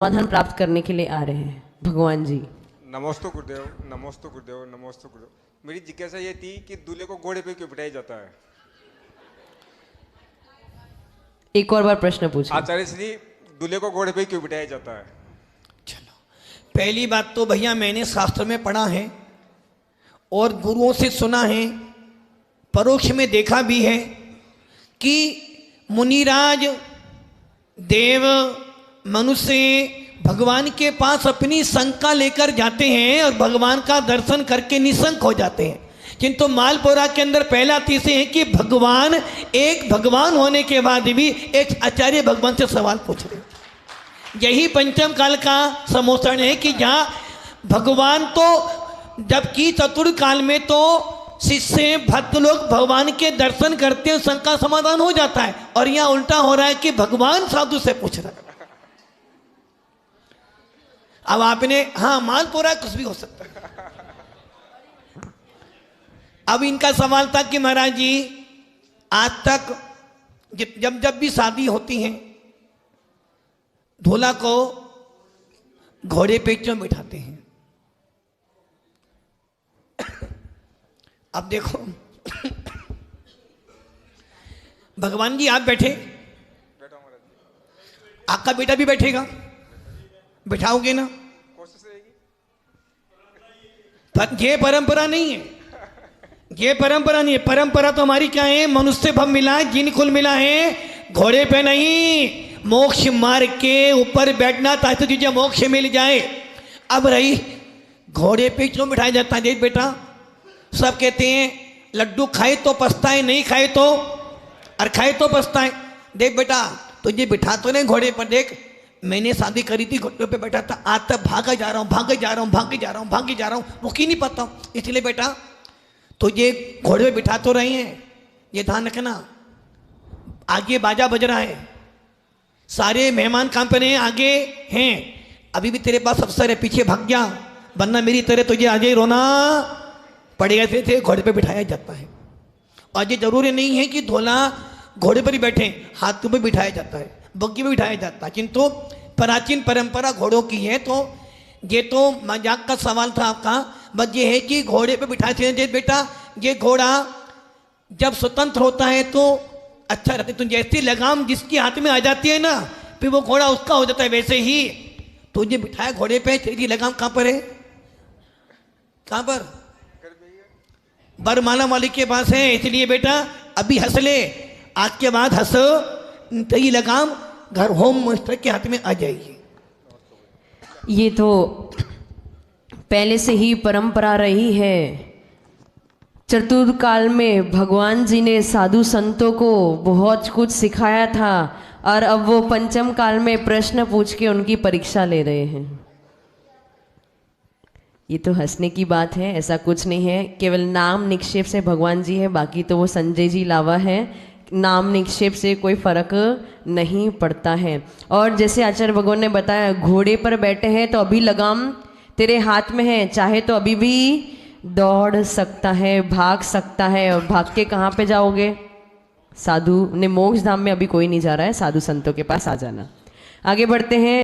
समाधान प्राप्त करने के लिए आ रहे हैं भगवान जी। नमोस्तु गुरुदेव, नमोस्तु गुरुदेव, नमोस्तु गुरुदेव। मेरी जिज्ञासा ये थी कि दूल्हे को घोड़े पे क्यों बिठाया जाता है? एक और बार प्रश्न पूछिए। आचार्य श्री, दूल्हे को घोड़े पे क्यों बिठाया जाता है? चलो, पहली बात तो भैया मैंने शास्त्र में पढ़ा है और गुरुओं से सुना है, परोक्ष में देखा भी है कि मुनिराज, देव, मनुष्य भगवान के पास अपनी शंका लेकर जाते हैं और भगवान का दर्शन करके निशंक हो जाते हैं। किंतु मालपुरा के अंदर पहला तीस है कि भगवान एक भगवान होने के बाद भी एक आचार्य भगवान से सवाल पूछ रहे। यही पंचम काल का समोषण है कि जहाँ भगवान तो जबकि चतुर्थ काल में तो शिष्य भक्त लोग भगवान के दर्शन करते हैं, शंका समाधान हो जाता है, और यहाँ उल्टा हो रहा है कि भगवान साधु से पूछ रहा है। अब आपने, हाँ मालपुरा कुछ भी हो सकता है। अब इनका सवाल था कि महाराज जी आज तक जब जब भी शादी होती है दूल्हा को घोड़े पे क्यों बिठाते हैं? अब देखो भगवान जी आप बैठे, आपका बेटा भी बैठेगा, बिठाओगे ना? कोशिश रहेगी। पर ये परंपरा नहीं है, ये परंपरा नहीं है। परंपरा तो हमारी क्या है? मनुष्य भव मिला है, जिन कुल मिला है, घोड़े पे नहीं, मोक्ष मार्ग के ऊपर बैठना ताकि तुझे मोक्ष मिल जाए। अब रही घोड़े पे क्यों बिठाया जाता है? देख बेटा, सब कहते हैं लड्डू खाए तो पछताए, नहीं खाए तो, और खाए तो पछताए। देख बेटा, तुझे बिठा तो नहीं घोड़े पर। देख मैंने शादी करी थी, घोड़े पे बैठा था, आज तक भागा जा रहा हूँ, भागे जा रहा हूँ, भागे जा रहा हूँ, भागे जा रहा हूँ, रुक ही नहीं पाता हूँ। इसलिए बेटा तुझे घोड़े पे बिठा तो रहे हैं, ये ध्यान रखना। आगे बाजा बज रहा है, सारे मेहमान काम पे नहीं, आगे हैं, अभी भी तेरे पास अवसर है, पीछे भाग जा, वरना मेरी तरह तुझे आगे ही रोना पड़ेगा। थे घोड़े पे बिठाया जाता है। और ये जरूरी नहीं है कि दूल्हा घोड़े पर ही बैठे, हाथ पे बिठाया जाता है, बग्गी में बिठाया जाता है, किंतु प्राचीन परंपरा घोड़ों की है। तो ये तो मजाक का सवाल था आपका, बस ये है कि घोड़े पे बिठाते हैं। बेटा ये घोड़ा जब स्वतंत्र होता है तो अच्छा रहता है, तो जैसी लगाम जिसके हाथ में आ जाती है ना, फिर वो घोड़ा उसका हो जाता है। वैसे ही तुझे बिठाया घोड़े पे, तेरी लगाम कहाँ पर है? कहाँ पर? बरमाला मालिक के पास है। इसलिए बेटा अभी हंस ले, आज के बाद हंस, तेरी लगाम घर होम मिनिस्टर के हाथ में आ जाएगी। ये तो पहले से ही परंपरा रही है। चतुर्थ काल में भगवान जी ने साधु संतों को बहुत कुछ सिखाया था, और अब वो पंचम काल में प्रश्न पूछ के उनकी परीक्षा ले रहे हैं। ये तो हंसने की बात है, ऐसा कुछ नहीं है। केवल नाम निक्षेप से भगवान जी है, बाकी तो वो संजय जी लावा है। नाम निक्षेप से कोई फर्क नहीं पड़ता है। और जैसे आचार्य भगवान ने बताया, घोड़े पर बैठे हैं तो अभी लगाम तेरे हाथ में है, चाहे तो अभी भी दौड़ सकता है, भाग सकता है। और भाग के कहाँ पे जाओगे? साधु ने मोक्ष धाम में अभी कोई नहीं जा रहा है, साधु संतों के पास आ जाना। आगे बढ़ते हैं।